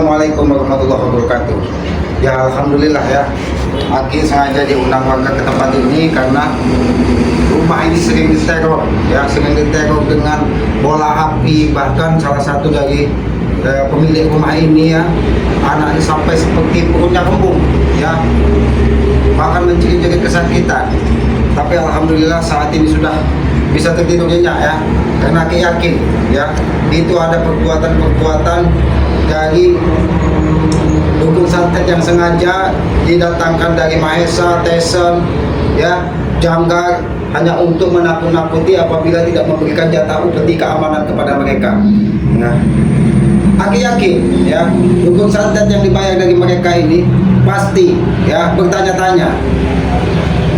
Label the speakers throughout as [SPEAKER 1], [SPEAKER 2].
[SPEAKER 1] Assalamualaikum warahmatullahi wabarakatuh. Ya alhamdulillah ya, Aki sengaja diundang warga ke tempat ini karena rumah ini sering diteror, ya sering diteror dengan bola api. Bahkan salah satu dari pemilik rumah ini ya, anaknya sampai seperti perutnya kembung, ya bahkan menjerit-jerit kesakitan. Tapi alhamdulillah saat ini sudah bisa tertidur nyenyak ya, karena Aki yakin ya itu ada perbuatan-perbuatan dari dukun santet yang sengaja didatangkan dari Mahesa, Tesen, ya, Janggar hanya untuk menakut-nakuti apabila tidak memberikan jatah upeti keamanan kepada mereka. Ya. Aki yakin, ya, dukun santet yang dibayar dari mereka ini pasti, ya, bertanya-tanya,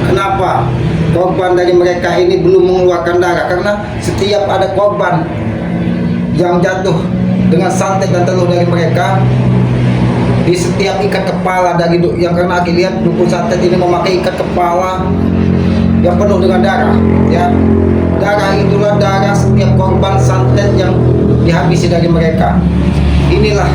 [SPEAKER 1] kenapa korban dari mereka ini belum mengeluarkan darah? Karena setiap ada korban yang jatuh dengan santet dan telur dari mereka, di setiap ikat kepala dari yang karena Aki lihat dukun santet ini memakai ikat kepala yang penuh dengan darah, ya. Darah itulah darah setiap korban santet yang dihabisi dari mereka. Inilah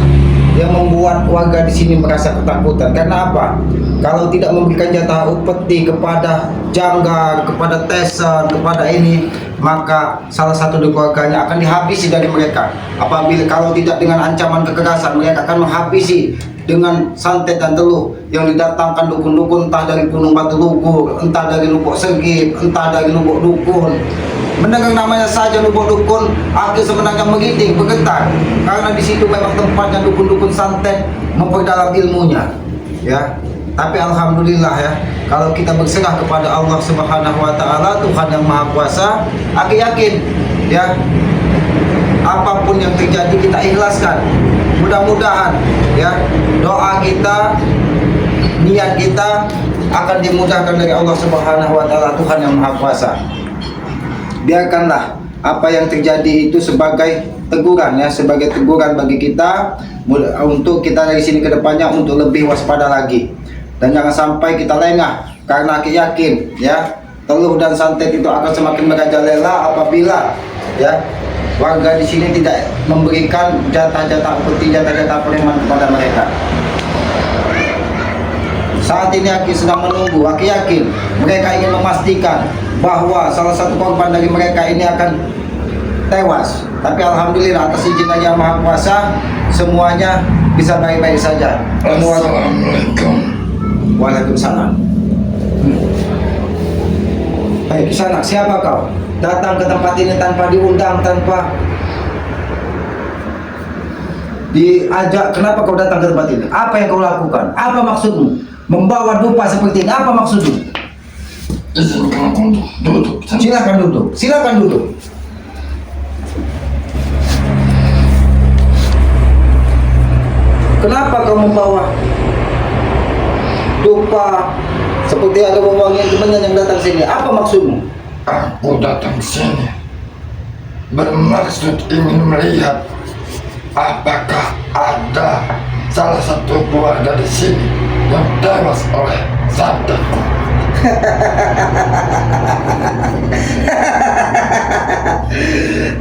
[SPEAKER 1] yang membuat warga di sini merasa ketakutan. Karena apa? Kalau tidak memberikan jatah upeti kepada Janggar, kepada Tesen, kepada ini, maka salah satu dari keluarganya akan dihabisi dari mereka. Apabila kalau tidak dengan ancaman kekerasan, mereka akan menghabisi dengan santet dan teluh yang didatangkan dukun-dukun, entah dari Gunung Batu Lugur, entah dari Lubuk Segip, entah dari Lubuk Dukun. Mendengar namanya saja Lubuk Dukun, Aki sebenarnya merinding, bergetar, karena di situ memang tempatnya dukun-dukun santet memperdalam ilmunya, ya. Tapi alhamdulillah ya, kalau kita berserah kepada Allah Subhanahu wa taala, Tuhan yang Maha Kuasa, Aki yakin ya, apapun yang terjadi kita ikhlaskan. Mudah-mudahan ya, doa kita, niat kita akan dimudahkan dari Allah Subhanahu wa taala, Tuhan yang Maha Kuasa. Biarkanlah apa yang terjadi itu sebagai teguran ya, sebagai teguran bagi kita untuk kita dari sini ke depannya untuk lebih waspada lagi. Dan jangan sampai kita lengah, karena Aki yakin ya, teluh dan santet itu akan semakin merajalela apabila ya warga di sini tidak memberikan jatah-jatah upeti, jatah-jatah preman kepada mereka. Saat ini Aki sedang menunggu. Aki yakin mereka ingin memastikan bahwa salah satu korban dari mereka ini akan tewas. Tapi alhamdulillah atas izin Yang Maha Kuasa semuanya bisa baik-baik saja.
[SPEAKER 2] Assalamualaikum.
[SPEAKER 1] Waalaikumsalam. Baik, Kisanak, siapa kau? Datang ke tempat ini tanpa diundang, tanpa diajak. Kenapa kau datang ke tempat ini? Apa yang kau lakukan? Apa maksudmu? Membawa dupa seperti ini, apa maksudmu?
[SPEAKER 2] Izinkan aku untuk duduk.
[SPEAKER 1] Silakan duduk, silakan duduk. Kenapa kau membawa dupa seperti ada wangi temannya yang datang sini? Apa maksudmu?
[SPEAKER 2] Aku datang sini bermaksud ingin melihat apakah ada salah satu keluarga di sini yang tewas oleh santet.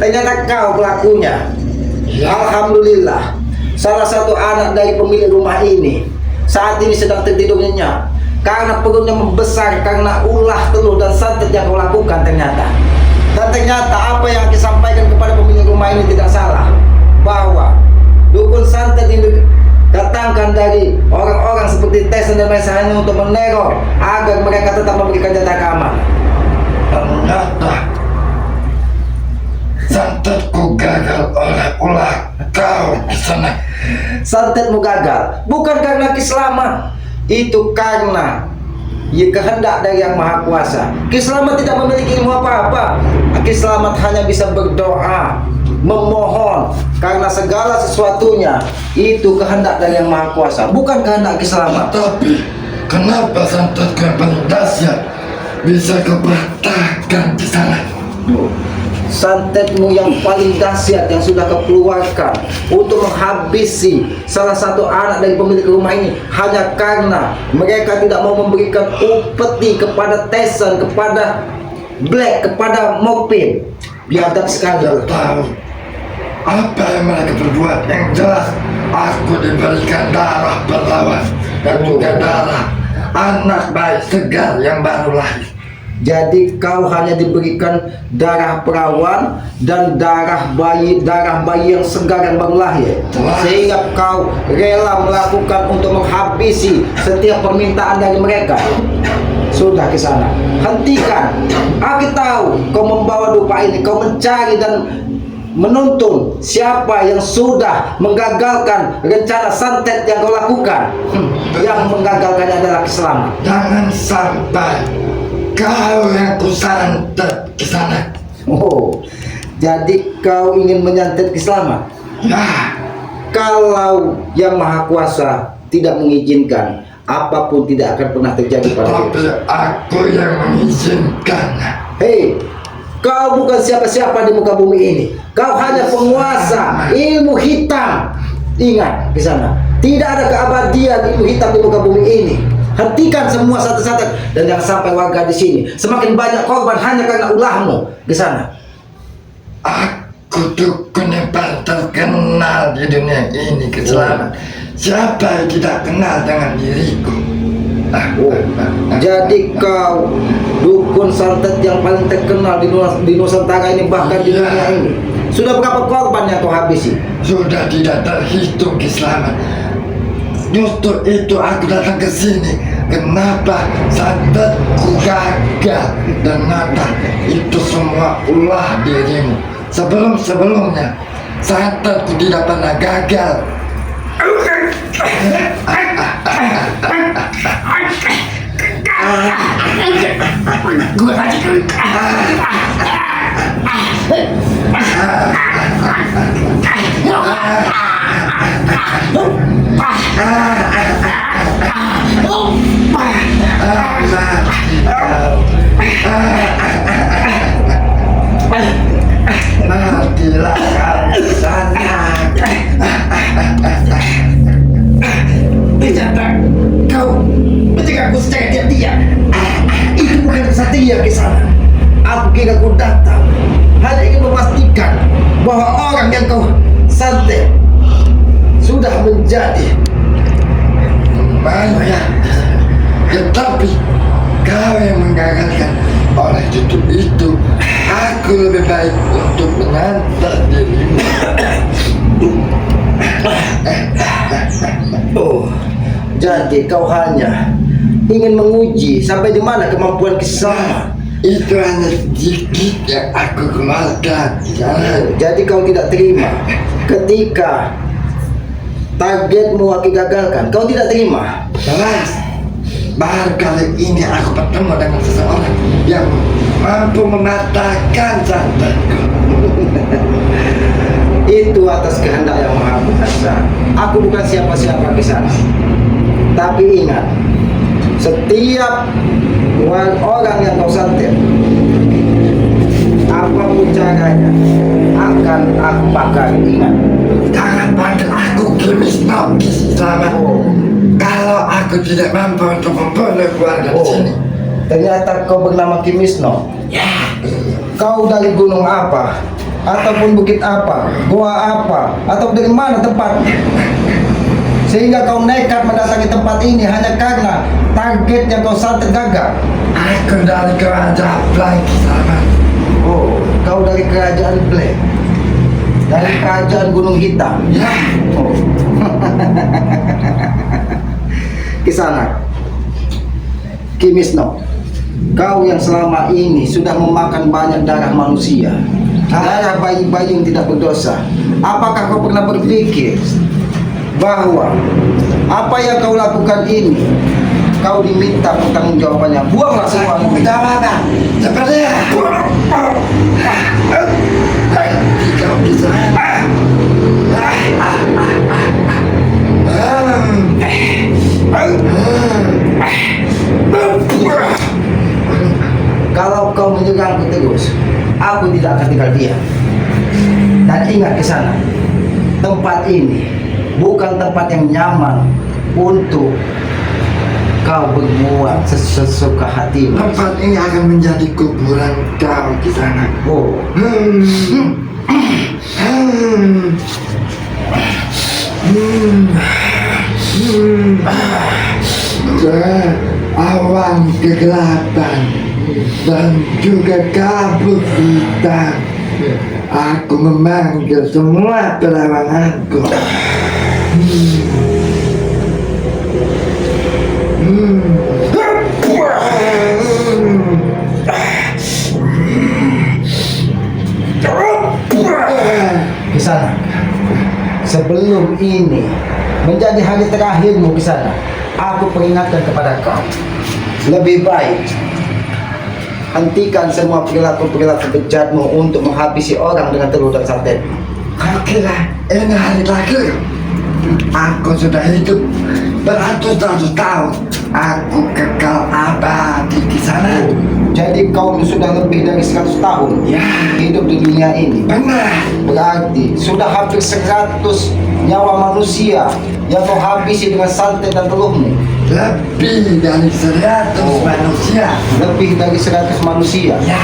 [SPEAKER 1] Ternyata kau pelakunya.
[SPEAKER 2] Ya.
[SPEAKER 1] Alhamdulillah, salah satu anak dari pemilik rumah ini saat ini sedang tertidur nyenyak karena perutnya membesar karena ulah telur dan santet yang kau lakukan ternyata. Dan ternyata apa yang disampaikan kepada pemilik rumah ini tidak salah, bahwa dukun santet ini datangkan dari orang-orang seperti Tesen dan Mahesa hanya untuk meneror agar mereka tetap memberikan jatah keamanan.
[SPEAKER 2] Ternyata santetku gagal oleh ulah kau di sana.
[SPEAKER 1] Santetmu gagal bukan karena Kislamat, itu karena ya kehendak dari Yang Maha Kuasa. Kislamat tidak memiliki ilmu apa-apa. Kislamat hanya bisa berdoa, memohon, karena segala sesuatunya itu kehendak dari Yang Maha Kuasa, bukan kehendak Kislamat.
[SPEAKER 2] Tapi kenapa santetku yang paling dahsyat bisa kepatahkan di sana?
[SPEAKER 1] Santetmu yang paling dahsyat yang sudah kau keluarkan untuk menghabisi salah satu anak dari pemilik rumah ini hanya karena mereka tidak mau memberikan upeti kepada Tesen, kepada Black, kepada Morpin. Biadab sekali.
[SPEAKER 2] Tidak tahu apa yang mereka berbuat, yang jelas aku diberikan darah perawan dan juga darah anak bayi segar yang baru lahir.
[SPEAKER 3] Jadi kau hanya diberikan darah perawan dan darah bayi yang segar yang baru lahir, sehingga kau rela melakukan untuk menghabisi setiap permintaan dari mereka. Sudah ke sana, hentikan. Aku tahu kau membawa dupa ini, kau mencari dan menuntun siapa yang sudah menggagalkan rencana santet yang kau lakukan. Yang menggagalkannya adalah Kiselamat.
[SPEAKER 2] Jangan sampai kau yang kusantet ke sana.
[SPEAKER 3] Oh, jadi kau ingin menyantet Kiselamat?
[SPEAKER 2] Ya,
[SPEAKER 3] Kalau Yang Maha Kuasa tidak mengizinkan, apapun tidak akan pernah terjadi pada
[SPEAKER 2] tapi
[SPEAKER 3] kita.
[SPEAKER 2] aku yang mengizinkannya.
[SPEAKER 3] Hei, kau bukan siapa-siapa di muka bumi ini. Kau hanya penguasa ilmu hitam. Ingat di sana, tidak ada keabadian ilmu hitam di muka bumi ini. Hentikan semua santet-santet dan jangan sampai warga di sini semakin banyak korban hanya karena ulahmu di sana.
[SPEAKER 2] Aku dukun yang paling terkenal di dunia ini, Kiselamat. Siapa yang tidak kenal dengan diriku?
[SPEAKER 3] Jadi kau dukun santet yang paling terkenal di Nusantara ini, bahkan di dunia ini. Sudah berapa korban yang kau habisi?
[SPEAKER 2] Sudah tidak terhitung, Kiselamat. Justru itu aku datang ke sini. Kenapa santetku gagal? Ternyata itu semua ulah dirimu. Sebelumnya santetku tidak pernah gagal. Matilah kau di sana.
[SPEAKER 3] Ternyata kau mencegahku secara diam-diam. Itu bukan kesatria ke sana. Aku kira kau datang hanya ingin memastikan bahwa orang yang kau santet sudah menjadi
[SPEAKER 2] Mana ya? Tetapi kau yang menggagalkan. Oleh itu aku lebih baik untuk menyantet dirimu.
[SPEAKER 3] oh, jadi kau hanya ingin menguji sampai di mana kemampuan Kiselamat.
[SPEAKER 2] Itu hanya sedikit yang aku kemalkan.
[SPEAKER 3] Jadi kau tidak terima ketika targetmu aku gagalkan. Kau tidak terima.
[SPEAKER 2] Jelas. Baru kali ini aku bertemu dengan seseorang yang mampu mematahkan santetku.
[SPEAKER 3] Itu atas kehendak Yang Maha Kuasa. Aku bukan siapa-siapa di sana. Tapi ingat, setiap orang yang kau santet, apapun caranya, akan aku pakai. Ingat.
[SPEAKER 2] Jangan panggil aku Kimisno, Kiselamat. Kalau aku tidak mampu untuk membunuh keluarga di sini.
[SPEAKER 3] Ternyata kau bernama Kimisno.
[SPEAKER 2] Ya,
[SPEAKER 3] Kau dari gunung apa? Ataupun bukit apa? Goa apa? Atau dari mana tempat? Sehingga kau nekat mendatangi tempat ini hanya karena target yang kau santet gagal.
[SPEAKER 2] aku dari kerajaan Blank, Kiselamat.
[SPEAKER 3] Oh, kau dari kerajaan Black. Dari kerajaan Gunung Hitam.
[SPEAKER 2] Ya,
[SPEAKER 3] Oh. Kisana, Kimisno, kau yang selama ini sudah memakan banyak darah manusia, darah bayi-bayi yang tidak berdosa. Apakah kau pernah berpikir bahwa apa yang kau lakukan ini kau diminta pertanggungjawabannya? Buanglah semua ini.
[SPEAKER 2] tidak apa-apa. Seperti ya. Kau bisa.
[SPEAKER 3] Kalau kau menyerangku terus, aku tidak akan tinggal diam. Dan ingat ke sana, tempat ini bukan tempat yang nyaman untuk kau berbuat sesuka hatimu.
[SPEAKER 2] Tempat ini akan menjadi kuburan kau di sana.
[SPEAKER 3] Oh,
[SPEAKER 2] Awan kegelapan dan juga kabut hitam. Aku memanggil semua perlawananku.
[SPEAKER 3] Kisana, sebelum ini menjadi hari terakhirmu Kisana, aku peringatkan kepada kau, lebih baik hentikan semua perilaku-perilaku bejatmu untuk menghabisi orang dengan telur dan santet.
[SPEAKER 2] Kau kira ini hari terakhir? Aku sudah hidup beratus-ratus tahun. Aku kekal abadi di sana.
[SPEAKER 3] Jadi kau sudah lebih dari 100 tahun
[SPEAKER 2] Ya,
[SPEAKER 3] hidup di dunia ini.
[SPEAKER 2] benar.
[SPEAKER 3] Berarti sudah hampir 100 nyawa manusia yang kau habisi dengan santet dan telurmu.
[SPEAKER 2] Lebih dari 100 manusia.
[SPEAKER 3] Lebih dari 100 manusia.
[SPEAKER 2] Ya,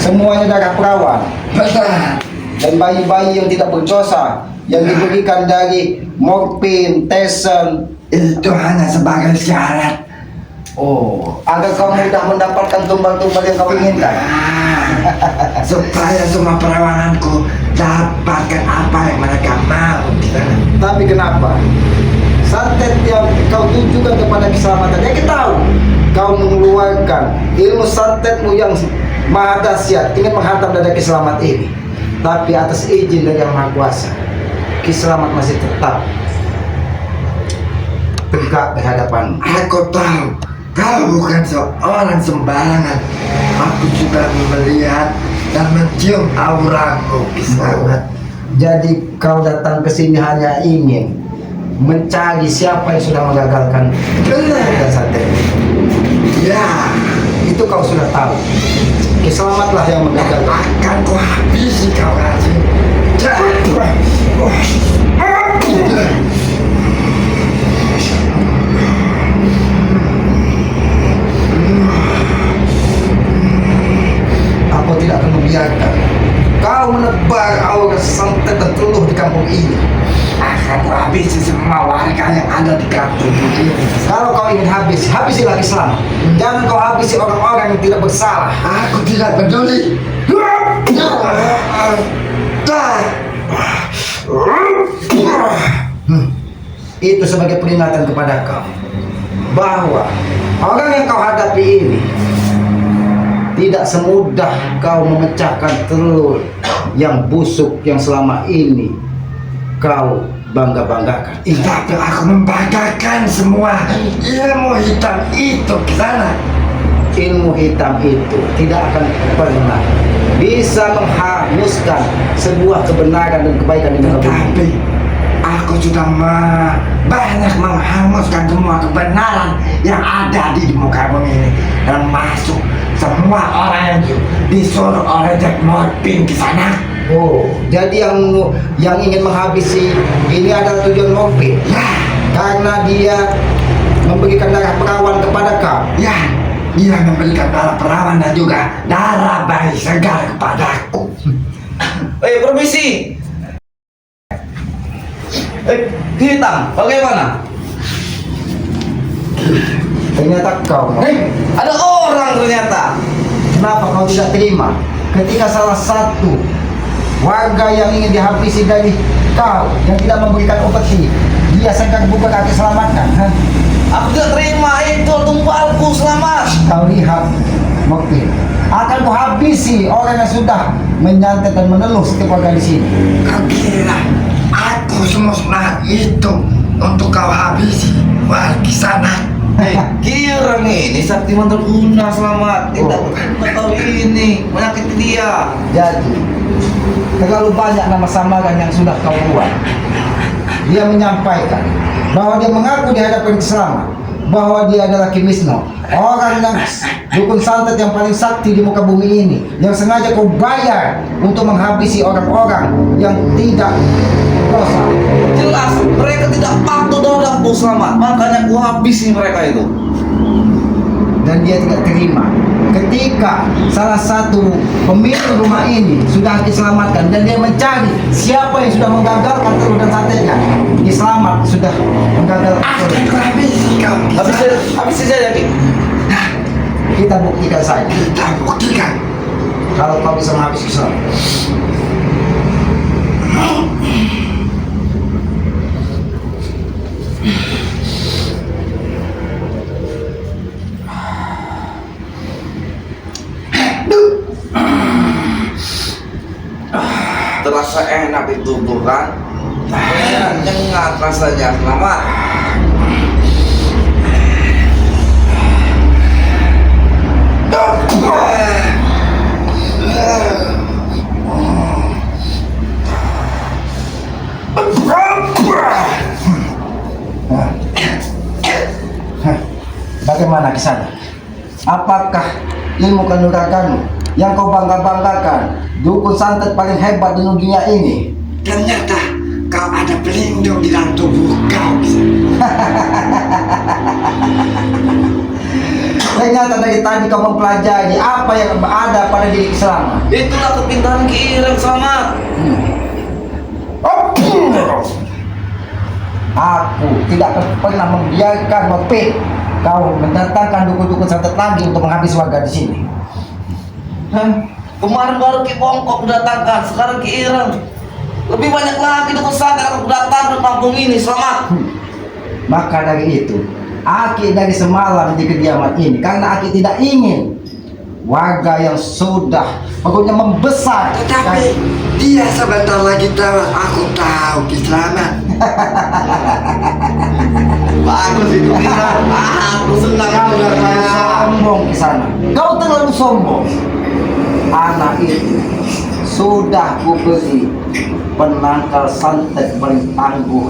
[SPEAKER 3] Semuanya darah perawan.
[SPEAKER 2] benar.
[SPEAKER 3] Dan bayi-bayi yang tidak berdosa yang diberikan dari morfin, tesen.
[SPEAKER 2] Itu hanya sebagai syarat.
[SPEAKER 3] Oh, agar kau mudah mendapatkan tumbal-tumbal yang kau inginkan.
[SPEAKER 2] Supaya semua perawananku dapatkan apa yang mereka mau di sana.
[SPEAKER 3] Tapi kenapa? Santet yang kau tujukan kepada keselamatan, ya kita tahu kau mengeluarkan ilmu santetmu yang maha dahsyat ingin menghantam dada Kiselamat ini. Tapi atas izin dari Yang Maha Kuasa, Kiselamat masih tetap tegak di hadapanmu.
[SPEAKER 2] Aku tahu kau bukan seorang sembarangan. Aku sudah melihat dan mencium auramu, Kiselamat.
[SPEAKER 3] Jadi kau datang ke sini hanya ingin mencari siapa yang sudah mengagalkan dan santet.
[SPEAKER 2] Ya,
[SPEAKER 3] Itu kau sudah tahu. Kiselamatlah yang mengagalkan.
[SPEAKER 2] akan ku habisi kau Raji.
[SPEAKER 3] Aku tidak akan membiarkan kau menebar aura santet dan telur di kampung ini.
[SPEAKER 2] Akan ku habisi semua warga yang ada di kampung ini.
[SPEAKER 3] Kalau kau ingin habis, habisilah Islam. Jangan kau habisi orang-orang yang tidak bersalah.
[SPEAKER 2] Aku tidak peduli.
[SPEAKER 3] Itu sebagai peringatan kepada kau bahwa orang yang kau hadapi ini tidak semudah kau memecahkan telur yang busuk yang selama ini kau bangga-banggakan.
[SPEAKER 2] Tapi aku membanggakan semua ilmu hitam itu ke sana.
[SPEAKER 3] Ilmu hitam itu tidak akan pernah bisa menghanguskan sebuah kebenaran dan kebaikan di muka bumi.
[SPEAKER 2] Tapi aku sudah banyak menghanguskan semua kebenaran yang ada di muka bumi ini, termasuk semua orang yang disuruh oleh Jack Morphin ke sana.
[SPEAKER 3] Oh, jadi yang ingin menghabisi ini adalah tujuan Morphin
[SPEAKER 2] Ya,
[SPEAKER 3] karena dia memberikan darah perawan kepada kau.
[SPEAKER 2] ya, dia memberikan darah perawan dan juga darah bayi segar kepadaku.
[SPEAKER 4] Permisi. Hitam, bagaimana?
[SPEAKER 3] Ternyata kau,
[SPEAKER 4] Ada orang ternyata.
[SPEAKER 3] kenapa kau tidak terima ketika salah satu warga yang ingin dihabisi dari kau yang tidak memberikan upeti, dia segar buka kaki selamatkan? Hah?
[SPEAKER 4] Aku tidak terima itu tumbalku selamat.
[SPEAKER 3] Kau lihat, Morphin, akan kuhabisi orang yang sudah menyantet dan menelur setiap warga di sini.
[SPEAKER 2] Kau kira aku semusnah itu untuk kau habisi warga sana?
[SPEAKER 4] Kira ini sakti mandraguna selamat. Tidak tahu ini menyakiti dia.
[SPEAKER 3] Jadi, terlalu banyak nama samaran yang sudah kau buat. Dia menyampaikan bahwa dia mengaku di hadapan Selamat bahwa dia adalah Ki Wisnu, orang yang dukun santet yang paling sakti di muka bumi ini, yang sengaja kau bayar untuk menghabisi orang-orang yang tidak berdosa.
[SPEAKER 4] Jelas mereka tidak patuh terhadapku selamat. Makanya aku habisi mereka itu.
[SPEAKER 3] dan dia tidak terima. Ketika salah satu pemilik rumah ini sudah diselamatkan dan dia mencari siapa yang sudah menggagalkan telur dan satenya, dia selamat sudah menggagalkan telur.
[SPEAKER 2] Aku habisi kau.
[SPEAKER 4] Habis saja Ki.
[SPEAKER 3] Kita buktikan saja.
[SPEAKER 2] Kita buktikan.
[SPEAKER 3] Kalau kau bisa menghabisi Islam.
[SPEAKER 4] Terasa enak di tubuh kan? Nyengat rasanya, selamat.
[SPEAKER 3] Bagaimana kisahnya? Apakah ilmu kanuraganmu yang kau bangga-banggakan dukun santet paling hebat di dunia ini?
[SPEAKER 2] Ternyata kau ada pelindung di dalam tubuh kau.
[SPEAKER 3] Ternyata dari tadi kau mempelajari apa yang ada pada diri selama.
[SPEAKER 4] Itulah kepintaran Ki Ireng, selamat.
[SPEAKER 3] Aku tidak akan pernah membiarkan Mopit kau mendatangkan dukun-dukun santet lagi untuk menghabisi warga di sini.
[SPEAKER 4] Kemarin baru Ki Bongkok datangkan, sekarang Ki Ireng. Lebih banyak lagi dukun santet aku datang ke kampung ini, selamat.
[SPEAKER 3] Maka dari itu, Aki dari semalam di kediaman ini karena Aki tidak ingin warga yang sudah pokoknya membesar.
[SPEAKER 2] Tetapi dia sebentar lagi tahu. Aku tahu Selamat.
[SPEAKER 4] Bagus itu Ireng. Aku senang
[SPEAKER 3] Kau
[SPEAKER 4] dengar
[SPEAKER 3] terlalu
[SPEAKER 4] saya.
[SPEAKER 3] sombong di sana. Kau terlalu sombong. Anak itu sudah kuberi penangkal santet paling tangguh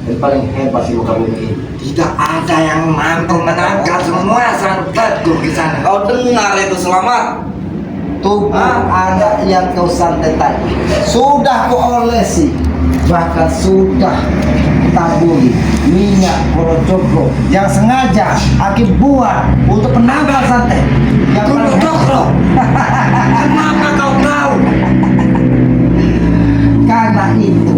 [SPEAKER 3] dan paling hebat di muka bumi ini.
[SPEAKER 2] Tidak ada yang mampu menangkap semua santetku di sana.
[SPEAKER 4] Kau dengar itu, selamat.
[SPEAKER 3] Tubuh anak yang kau santet tadi sudah kuolesi, bahkan sudah taburi minyak Kolocokro yang sengaja Aki buat untuk penangkal santet. Yang paling
[SPEAKER 2] Kolocokro? Kenapa kau tahu?
[SPEAKER 3] Karena itu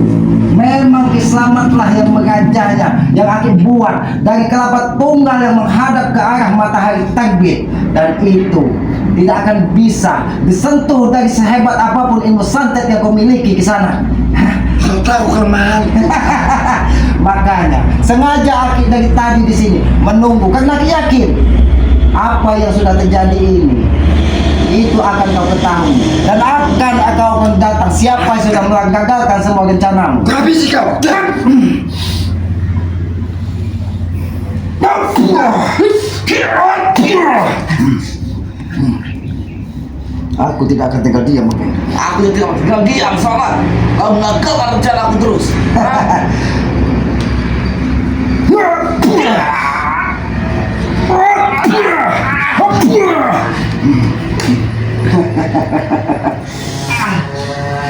[SPEAKER 3] memang Kiselamatlah yang mengajanya, yang Aki buat dari kerabat tunggal yang menghadap ke arah matahari terbit, dan itu tidak akan bisa disentuh dari sehebat apapun ilmu santet yang kau miliki di sana.
[SPEAKER 2] Kau tahu kelemahan.
[SPEAKER 3] Makanya sengaja Aki dari tadi di sini menunggu karena Aki yakin apa yang sudah terjadi ini itu akan kau ketahui dan akan kau mendatang siapa yang sudah menggagalkan semua rencanamu.
[SPEAKER 2] Habisi kau.
[SPEAKER 3] Aku tidak akan tinggal diam, Mungkin.
[SPEAKER 4] Aku yang tidak tinggal diam, selamat. Kau mengagalkan rencana aku terus.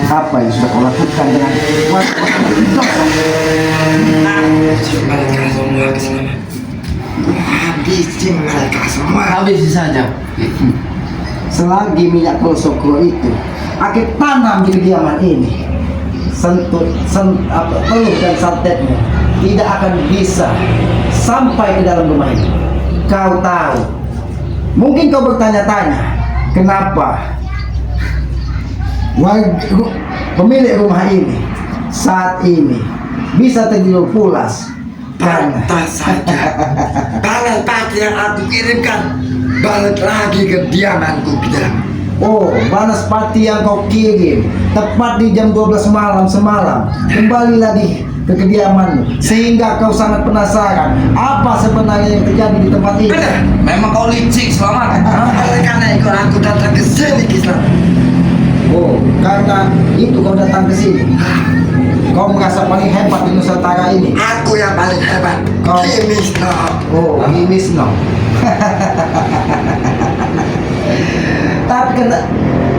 [SPEAKER 3] Apa yang sudah kau lakukan dengan
[SPEAKER 2] Mereka semua Selamat. Habisi mereka semua.
[SPEAKER 4] Habisi saja.
[SPEAKER 3] selagi minyak Kolocokro itu Aki tanam di kediaman ini, telur dan santetnya tidak akan bisa sampai ke dalam rumah ini. Kau tahu, mungkin kau bertanya-tanya kenapa pemilik rumah ini saat ini bisa tertidur pulas. Karena
[SPEAKER 2] Pantas saja. Balas pagi yang aku kirimkan balik lagi ke diamanku di dalam.
[SPEAKER 3] oh, balas pati yang kau kirim tepat di jam 12 malam semalam kembali lagi ke kediamanmu, sehingga kau sangat penasaran apa sebenarnya yang terjadi di tempat ini.
[SPEAKER 2] Benar.
[SPEAKER 4] Memang kau licik, selamat.
[SPEAKER 2] Oleh karena itu aku datang ke sini Selamat.
[SPEAKER 3] Oh, karena itu kau datang ke sini. Kau merasa paling hebat di Nusantara ini.
[SPEAKER 2] Aku yang paling hebat.
[SPEAKER 3] Kau-
[SPEAKER 2] Kimisno.
[SPEAKER 3] Oh, Gimisno. Tapi kan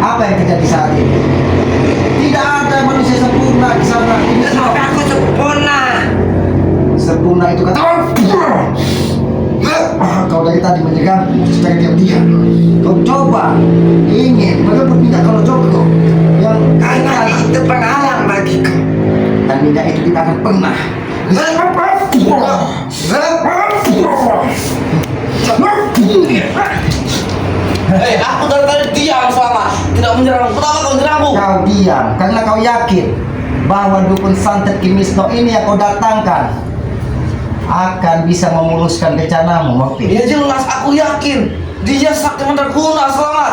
[SPEAKER 3] apa yang terjadi saat ini? Tidak ada manusia sempurna di sana.
[SPEAKER 2] Tetapi aku sempurna.
[SPEAKER 3] Sempurna itu kata. Kau dari tadi menyerang secara diam-diam. Kau coba ingin merebut minyak kalau Cokro yang
[SPEAKER 2] Karena itu penghalang bagiku.
[SPEAKER 3] dan minyak itu tidak akan pernah.
[SPEAKER 4] Aku dari tadi diam selama tidak menyerang. Kenapa kau menyerangku?
[SPEAKER 3] Kau diam karena kau yakin bahwa dukun santet Kimisno ini yang kau datangkan akan bisa memuluskan rencanamu, Mokti.
[SPEAKER 4] Ya jelas aku yakin dia sakti mandraguna selamat.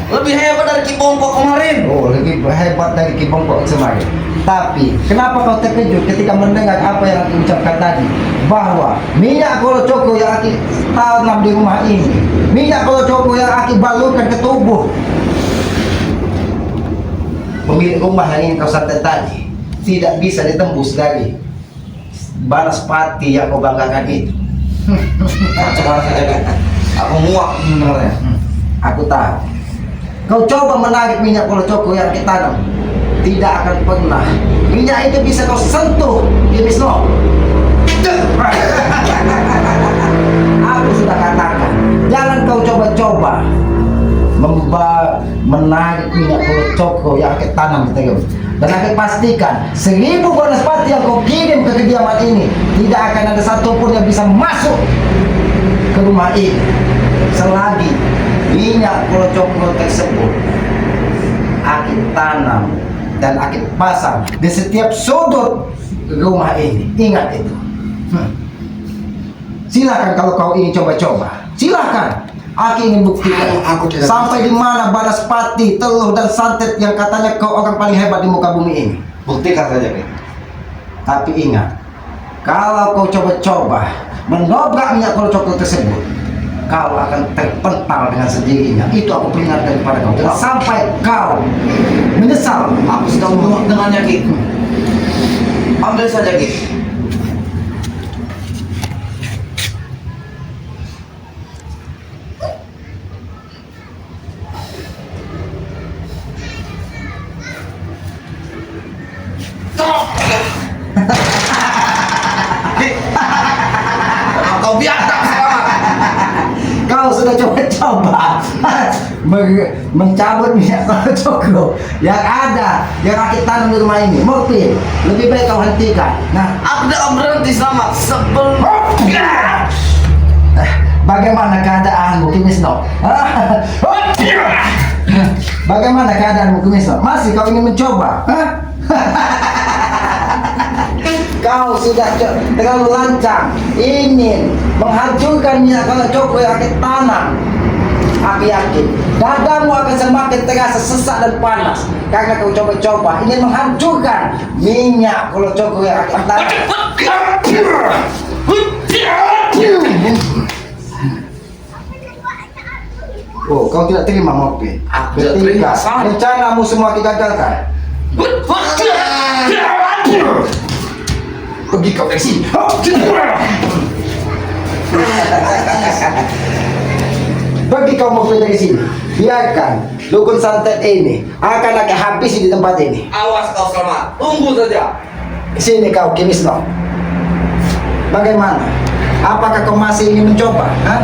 [SPEAKER 4] Lebih hebat dari Ki Bongko kemarin.
[SPEAKER 3] Oh, lebih hebat dari Ki Bongko kemarin. Tapi, kenapa kau terkejut ketika mendengar apa yang aku ucapkan tadi? Bahwa minyak Kolo Cokro yang aku tanam di rumah ini, minyak Kolo Cokro yang aku balurkan ke tubuh pemilik rumah yang ingin kau santet tadi, tidak bisa ditembus dari Banaspati yang kau banggakan itu.
[SPEAKER 4] Aku muak sebenarnya.
[SPEAKER 3] Aku tahu. Kau coba menarik minyak Kolo Cokro yang kita tanam, tidak akan pernah. Minyak itu bisa kau sentuh, Kimisno. Aku sudah katakan, jangan kau coba-coba menarik minyak Kolo Cokro yang kita tanam di Tegem. Dan aku pastikan 1000 Banaspati yang kau kirim ke kediaman ini tidak akan ada satupun yang bisa masuk ke rumah ini selagi minyak Kolo Cokro tersebut aku tanam dan aku pasang di setiap sudut rumah ini. Ingat itu. Silakan kalau kau ingin coba-coba, silakan. Aku ingin buktikan
[SPEAKER 2] Aku tidak
[SPEAKER 3] sampai di mana Banaspati, Teluh dan Santet yang katanya kau orang paling hebat di muka bumi ini.
[SPEAKER 4] Buktikan saja, Ki.
[SPEAKER 3] Tapi ingat, kalau kau coba-coba mendobrak minyak Kolo Cokro tersebut, kau akan terpental dengan sendirinya. Itu aku peringatkan kepada kau. Dan sampai kau menyesal,
[SPEAKER 4] Aku sudah muak dengannya, Ki. Ambil saja, Ki. Kau biadab selamat.
[SPEAKER 3] kau sudah coba-coba mencabut minyak Kolo Cokro yang ada, yang aku tanam di rumah ini. Murti, lebih baik kau hentikan. Nah,
[SPEAKER 4] Aku tidak akan berhenti selamat sebelum
[SPEAKER 3] bagaimana keadaanmu, Kimisno? Bagaimana keadaanmu, Kimisno? Masih kau ingin mencoba? Hah? Kau sudah terlalu lancang ingin menghancurkan minyak Kolo Cokro yang aku tanam. Aku yakin dadamu akan semakin terasa sesak dan panas karena kau coba-coba ingin menghancurkan minyak Kolo Cokro yang aku tanam. Oh, kau tidak terima, Mokpi?
[SPEAKER 4] Aku tidak terima,
[SPEAKER 3] Ketika
[SPEAKER 4] Sam.
[SPEAKER 3] rencanamu semua digagalkan, pergi kau dari sini. Pergi kau mau dari sini. Biarkan dukun santet ini akan aku habisi di tempat ini.
[SPEAKER 4] Awas kau selamat. Tunggu saja.
[SPEAKER 3] Sini kau, Kimisno. Bagaimana? Apakah kau masih ingin mencoba? Hah?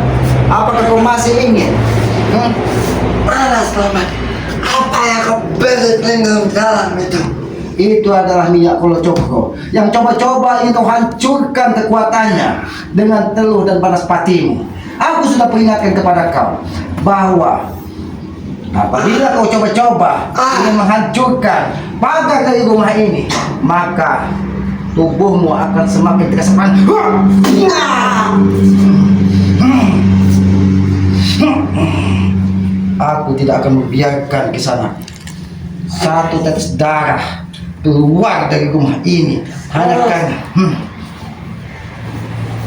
[SPEAKER 3] Apakah kau masih ingin?
[SPEAKER 2] Mana selamat? Apa yang kau beri lingkungan dalam itu?
[SPEAKER 3] Itu adalah minyak Kolo Cokro yang coba-coba ingin kau hancurkan kekuatannya dengan Teluh dan Banaspatimu. Aku sudah peringatkan kepada kau bahwa apabila kau coba-coba ingin menghancurkan pagar dari rumah ini, maka tubuhmu akan semakin terasa panas. Aku tidak akan membiarkan ke sana satu tetes darah keluar dari rumah ini hanya karena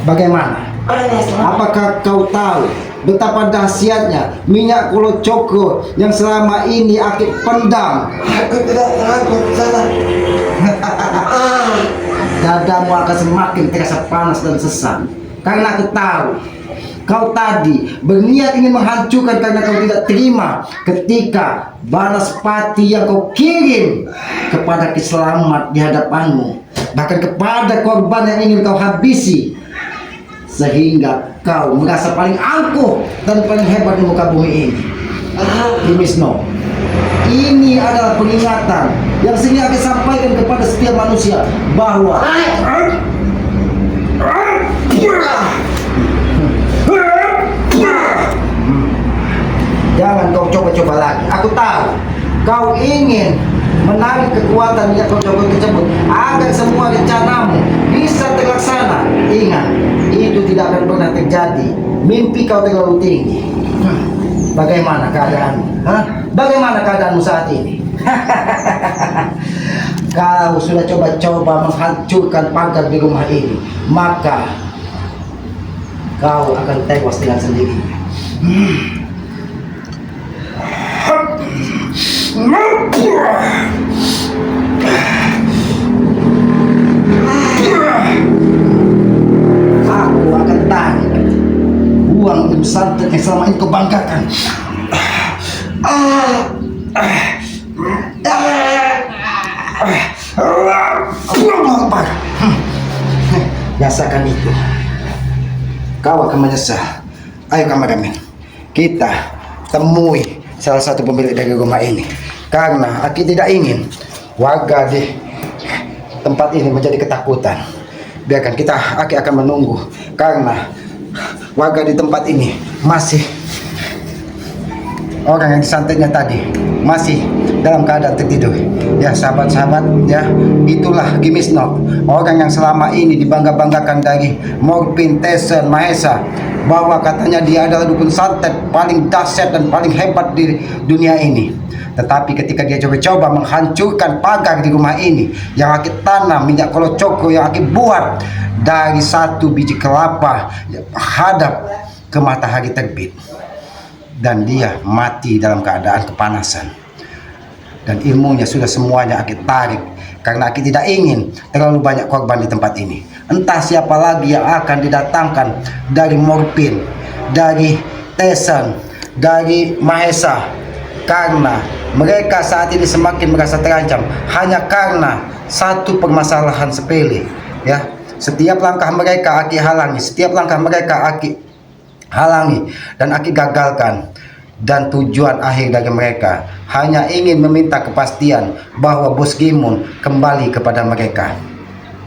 [SPEAKER 3] bagaimana? Apakah kau tahu betapa dahsyatnya minyak Kolo Cokro yang selama ini aku pendam?
[SPEAKER 2] Aku tidak takut sana.
[SPEAKER 3] Dadamu akan semakin terasa panas dan sesak karena aku tahu kau tadi berniat ingin menghancurkan karena kau tidak terima ketika Banaspati yang kau kirim kepada Kiselamat di hadapanmu, bahkan kepada korban yang ingin kau habisi sehingga kau merasa paling angkuh dan paling hebat di muka bumi ini. Dimisno, ini adalah peringatan yang sini akan sampaikan kepada setiap manusia bahwa jangan kau coba-coba lagi. Aku tahu kau ingin menarik kekuatan yang kau coba tersebut agar semua rencanamu bisa terlaksana. Ingat, itu tidak akan pernah terjadi. Mimpi kau terlalu tinggi. Bagaimana keadaanmu? Bagaimana keadaanmu saat ini? Kau sudah coba-coba menghancurkan pagar di rumah ini, maka kau akan tewas dengan sendirinya. Aku akan tarik uang untuk santet yang selama ini kau banggakan. Rasakan itu, kau akan menyesal. Ayo kameramen, kita temui salah satu pemilik dari rumah ini, karena Aki tidak ingin warga di tempat ini menjadi ketakutan. Biarkan kita, Aki akan menunggu, karena warga di tempat ini masih, orang yang disantetnya tadi masih dalam keadaan tertidur. Ya sahabat-sahabat, ya itulah Gimisno, orang yang selama ini dibangga-banggakan dari Morpin, Tesen, Mahesa, bahwa katanya dia adalah dukun santet paling dahsyat dan paling hebat di dunia ini. Tetapi ketika dia coba-coba menghancurkan pagar di rumah ini yang Aki tanam minyak kolocoko, yang Aki buat dari satu biji kelapa hadap ke matahari terbit, dan dia mati dalam keadaan kepanasan, dan ilmunya sudah semuanya Aki tarik karena Aki tidak ingin terlalu banyak korban di tempat ini. Entah siapa lagi yang akan didatangkan dari Morpin, dari Tesen, dari Mahesa, karena mereka saat ini semakin merasa terancam hanya karena satu permasalahan sepele. Ya, setiap langkah mereka Aki halangi, setiap langkah mereka Aki halangi dan Aki gagalkan. Dan tujuan akhir dari mereka hanya ingin meminta kepastian bahwa Bos Gimun kembali kepada mereka.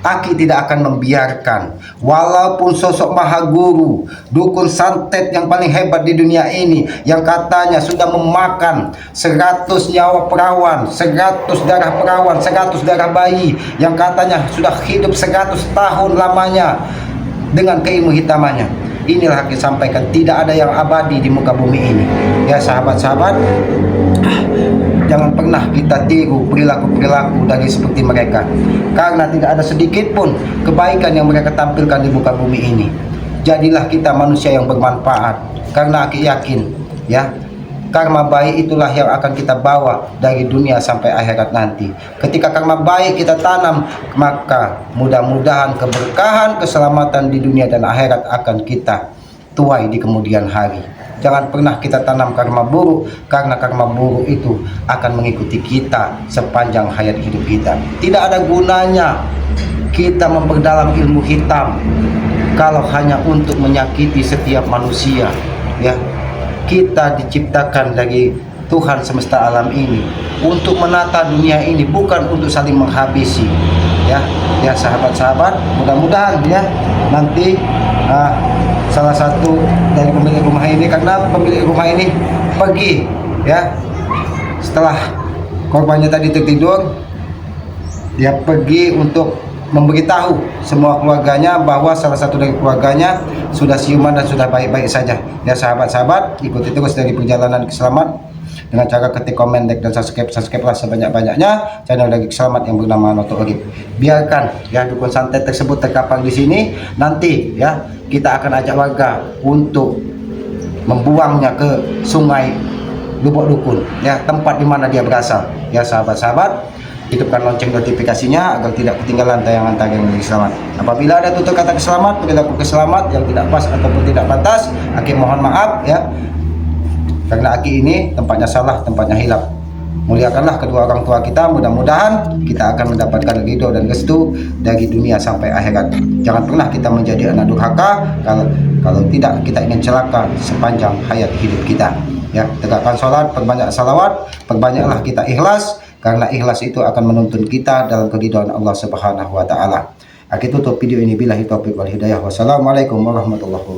[SPEAKER 3] Aki tidak akan membiarkan, walaupun sosok maha guru, dukun santet yang paling hebat di dunia ini, yang katanya sudah memakan 100 nyawa perawan, 100 darah perawan, 100 darah bayi, yang katanya sudah hidup 100 tahun lamanya dengan keilmu hitamannya. Inilah Aki sampaikan, tidak ada yang abadi di muka bumi ini. Ya sahabat-sahabat, jangan pernah kita tiru perilaku-perilaku dari seperti mereka, karena tidak ada sedikit pun kebaikan yang mereka tampilkan di muka bumi ini. Jadilah kita manusia yang bermanfaat, karena Aki yakin, ya, karma baik itulah yang akan kita bawa dari dunia sampai akhirat nanti. Ketika karma baik kita tanam, maka mudah-mudahan keberkahan, keselamatan di dunia dan akhirat akan kita tuai di kemudian hari. Jangan pernah kita tanam karma buruk, karena karma buruk itu akan mengikuti kita sepanjang hayat hidup kita. Tidak ada gunanya kita memperdalam ilmu hitam kalau hanya untuk menyakiti setiap manusia. Ya, kita diciptakan dari Tuhan semesta alam ini untuk menata dunia ini, bukan untuk saling menghabisi. Ya sahabat-sahabat, mudah-mudahan ya nanti salah satu dari pemilik rumah ini, karena pemilik rumah ini pergi ya setelah korbannya tadi tertidur, dia pergi untuk memberitahu semua keluarganya bahwa salah satu dari keluarganya sudah siuman dan sudah baik-baik saja. Ya sahabat-sahabat, ikuti terus dari perjalanan Selamat dengan cara ketik komen, like dan subscribe lah sebanyak-banyaknya channel dari Selamat yang bernama Noto Urip. Biarkan ya dukun santet tersebut terkapar di sini, nanti ya kita akan ajak warga untuk membuangnya ke sungai Lubuk Dukun, ya tempat di mana dia berasal. Ya sahabat-sahabat, hidupkan lonceng notifikasinya agar tidak ketinggalan tayangan-tayangan dari Selamat. Apabila ada tutur kata keselamat, perilaku keselamat yang tidak pas ataupun tidak pantas, Aki mohon maaf ya, karena Aki ini tempatnya salah, tempatnya hilaf.
[SPEAKER 1] Muliakanlah kedua orang tua kita, mudah-mudahan kita akan mendapatkan ridho dan restu dari dunia sampai akhirat. Jangan pernah kita menjadi anak durhaka, kalau tidak kita ingin celaka sepanjang hayat hidup kita. Ya, tegakkan sholat, perbanyak salawat, perbanyaklah kita ikhlas, karena ikhlas itu akan menuntun kita dalam keridhaan Allah Subhanahu wa taala. Aku tutup video ini billahi taufiq wal hidayah. Wassalamualaikum warahmatullahi wabarakatuh.